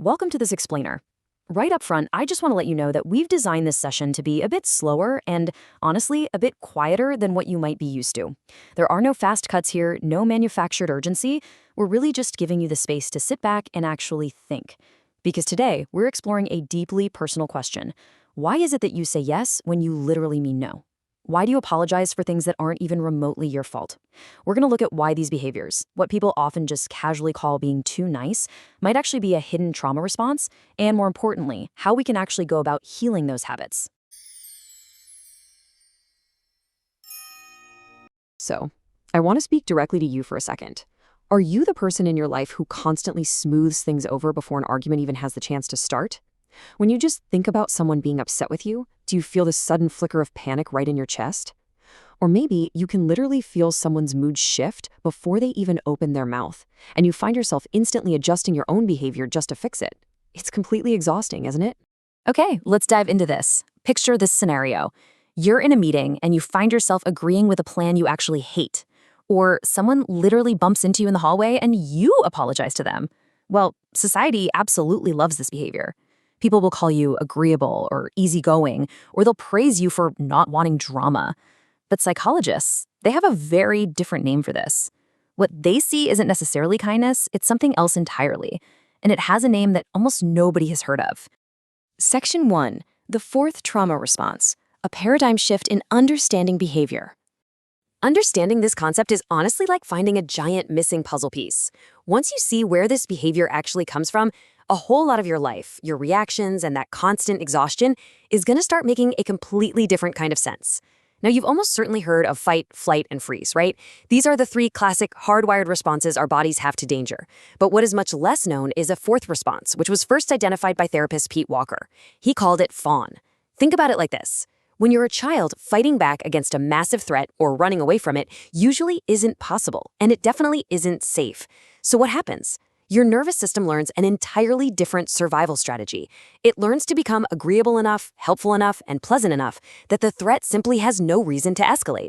welcome to this explainer. Right up front, I just want to let you know that we've designed this session to be a bit slower and, honestly, a bit quieter than what you might be used to. There are no fast cuts here, no manufactured urgency. We're really just giving you the space to sit back and actually think. Because today, we're exploring a deeply personal question. Why is it that you say yes when you literally mean no? Why do you apologize for things that aren't even remotely your fault? We're going to look at why these behaviors, what people often just casually call being too nice, might actually be a hidden trauma response, and more importantly, how we can actually go about healing those habits. So, I want to speak directly to you for a second. Are you the person in your life who constantly smooths things over before an argument even has the chance to start? When you just think about someone being upset with you, do you feel this sudden flicker of panic right in your chest? Or maybe you can literally feel someone's mood shift before they even open their mouth, and you find yourself instantly adjusting your own behavior just to fix it. It's completely exhausting, isn't it? Okay, let's dive into this. Picture this scenario. You're in a meeting and you find yourself agreeing with a plan you actually hate. Or someone literally bumps into you in the hallway and you apologize to them. Well, society absolutely loves this behavior. People will call you agreeable or easygoing, or they'll praise you for not wanting drama. But psychologists, they have a very different name for this. What they see isn't necessarily kindness, it's something else entirely. And it has a name that almost nobody has heard of. Section 1, the fourth trauma response, a paradigm shift in understanding behavior. Understanding this concept is honestly like finding a giant missing puzzle piece. Once you see where this behavior actually comes from, a whole lot of your life, your reactions, and that constant exhaustion is going to start making a completely different kind of sense. Now, you've almost certainly heard of fight, flight, and freeze, right? These are the three classic hardwired responses our bodies have to danger. But what is much less known is a fourth response, which was first identified by therapist Pete Walker. He called it fawn. Think about it like this. When you're a child, fighting back against a massive threat or running away from it usually isn't possible, and it definitely isn't safe. So what happens? Your nervous system learns an entirely different survival strategy. It learns to become agreeable enough, helpful enough, and pleasant enough that the threat simply has no reason to escalate.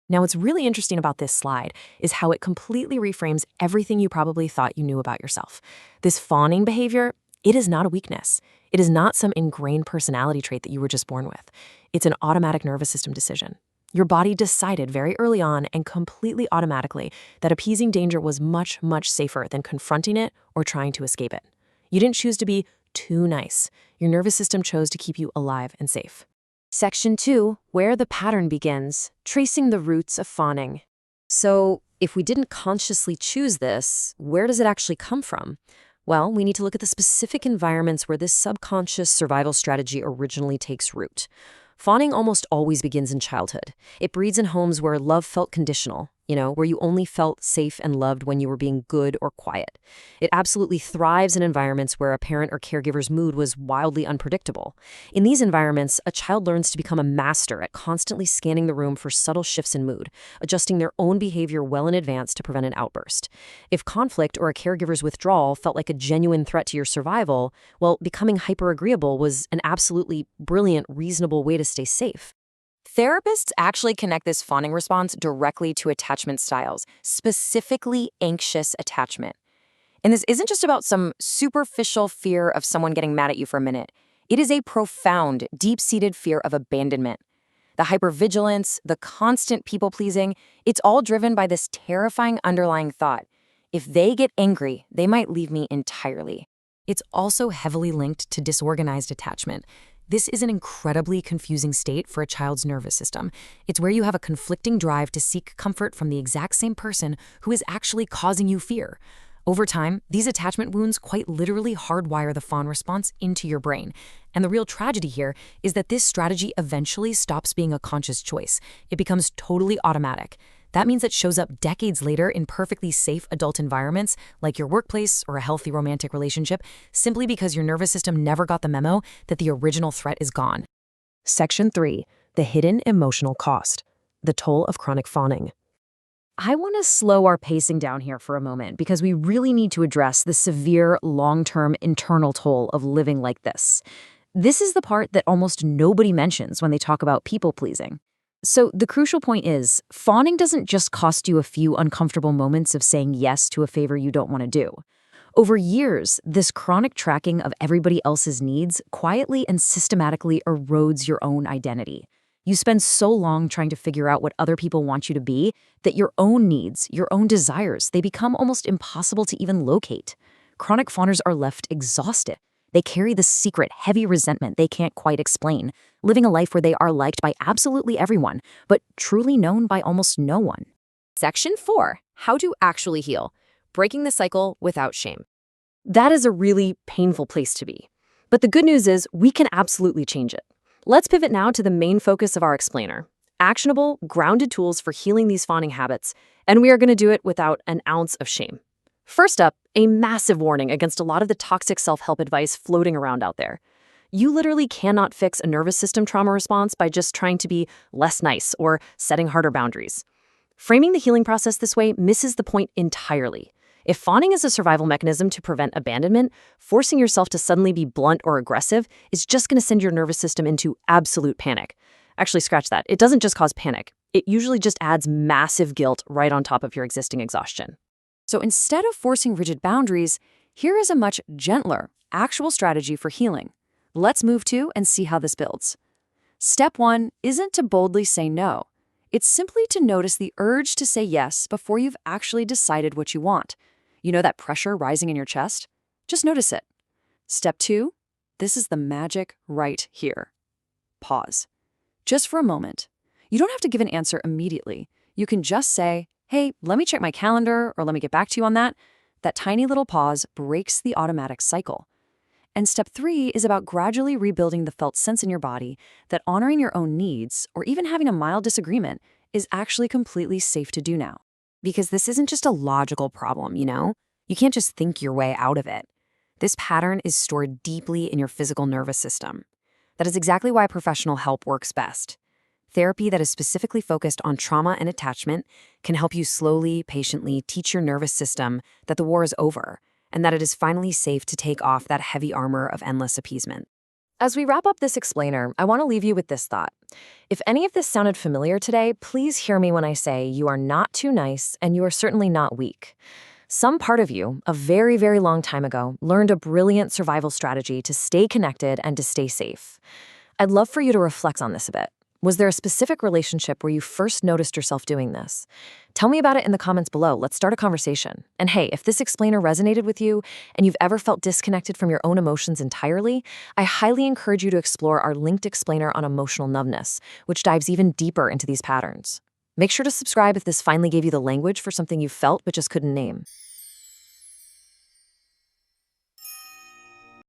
Now, what's really interesting about this slide is how it completely reframes everything you probably thought you knew about yourself. This fawning behavior, it is not a weakness. It is not some ingrained personality trait that you were just born with. It's an automatic nervous system decision. Your body decided very early on and completely automatically that appeasing danger was much, much safer than confronting it or trying to escape it. You didn't choose to be too nice. Your nervous system chose to keep you alive and safe. Section 2, where the pattern begins, tracing the roots of fawning. So, if we didn't consciously choose this, where does it actually come from? Well, we need to look at the specific environments where this subconscious survival strategy originally takes root. Fawning almost always begins in childhood. It breeds in homes where love felt conditional, where you only felt safe and loved when you were being good or quiet. It absolutely thrives in environments where a parent or caregiver's mood was wildly unpredictable. In these environments, a child learns to become a master at constantly scanning the room for subtle shifts in mood, adjusting their own behavior well in advance to prevent an outburst. If conflict or a caregiver's withdrawal felt like a genuine threat to your survival, well, becoming hyper-agreeable was an absolutely brilliant, reasonable way to stay safe. Therapists actually connect this fawning response directly to attachment styles, specifically anxious attachment. And this isn't just about some superficial fear of someone getting mad at you for a minute. It is a profound, deep-seated fear of abandonment. The hypervigilance, the constant people-pleasing, it's all driven by this terrifying underlying thought. If they get angry, they might leave me entirely. It's also heavily linked to disorganized attachment. This is an incredibly confusing state for a child's nervous system. It's where you have a conflicting drive to seek comfort from the exact same person who is actually causing you fear. Over time, these attachment wounds quite literally hardwire the fawn response into your brain. And the real tragedy here is that this strategy eventually stops being a conscious choice. It becomes totally automatic. That means it shows up decades later in perfectly safe adult environments, like your workplace or a healthy romantic relationship, simply because your nervous system never got the memo that the original threat is gone. Section 3, the hidden emotional cost, the toll of chronic fawning. I want to slow our pacing down here for a moment because we really need to address the severe, long-term internal toll of living like this. This is the part that almost nobody mentions when they talk about people-pleasing. So the crucial point is, fawning doesn't just cost you a few uncomfortable moments of saying yes to a favor you don't want to do. Over years, this chronic tracking of everybody else's needs quietly and systematically erodes your own identity. You spend so long trying to figure out what other people want you to be that your own needs, your own desires, they become almost impossible to even locate. Chronic fawners are left exhausted. They carry the secret, heavy resentment they can't quite explain, living a life where they are liked by absolutely everyone, but truly known by almost no one. Section 4. How to actually heal. Breaking the cycle without shame. That is a really painful place to be. But the good news is we can absolutely change it. Let's pivot now to the main focus of our explainer. Actionable, grounded tools for healing these fawning habits, and we are going to do it without an ounce of shame. First up, a massive warning against a lot of the toxic self-help advice floating around out there. You literally cannot fix a nervous system trauma response by just trying to be less nice or setting harder boundaries. Framing the healing process this way misses the point entirely. If fawning is a survival mechanism to prevent abandonment, forcing yourself to suddenly be blunt or aggressive is just going to send your nervous system into absolute panic. Actually, scratch that. It doesn't just cause panic. It usually just adds massive guilt right on top of your existing exhaustion. So instead of forcing rigid boundaries, here is a much gentler, actual strategy for healing. Let's move to and see how this builds. Step 1 isn't to boldly say no. It's simply to notice the urge to say yes before you've actually decided what you want. You know that pressure rising in your chest? Just notice it. Step 2, this is the magic right here. Pause. Just for a moment. You don't have to give an answer immediately. You can just say, hey, let me check my calendar, or let me get back to you on that. That tiny little pause breaks the automatic cycle. And step 3 is about gradually rebuilding the felt sense in your body that honoring your own needs, or even having a mild disagreement, is actually completely safe to do now. Because this isn't just a logical problem, you know? You can't just think your way out of it. This pattern is stored deeply in your physical nervous system. That is exactly why professional help works best. Therapy that is specifically focused on trauma and attachment can help you slowly, patiently teach your nervous system that the war is over and that it is finally safe to take off that heavy armor of endless appeasement. As we wrap up this explainer, I want to leave you with this thought. If any of this sounded familiar today, please hear me when I say you are not too nice and you are certainly not weak. Some part of you, a very, very long time ago, learned a brilliant survival strategy to stay connected and to stay safe. I'd love for you to reflect on this a bit. Was there a specific relationship where you first noticed yourself doing this? Tell me about it in the comments below. Let's start a conversation. And hey, if this explainer resonated with you and you've ever felt disconnected from your own emotions entirely, I highly encourage you to explore our linked explainer on emotional numbness, which dives even deeper into these patterns. Make sure to subscribe if this finally gave you the language for something you felt but just couldn't name.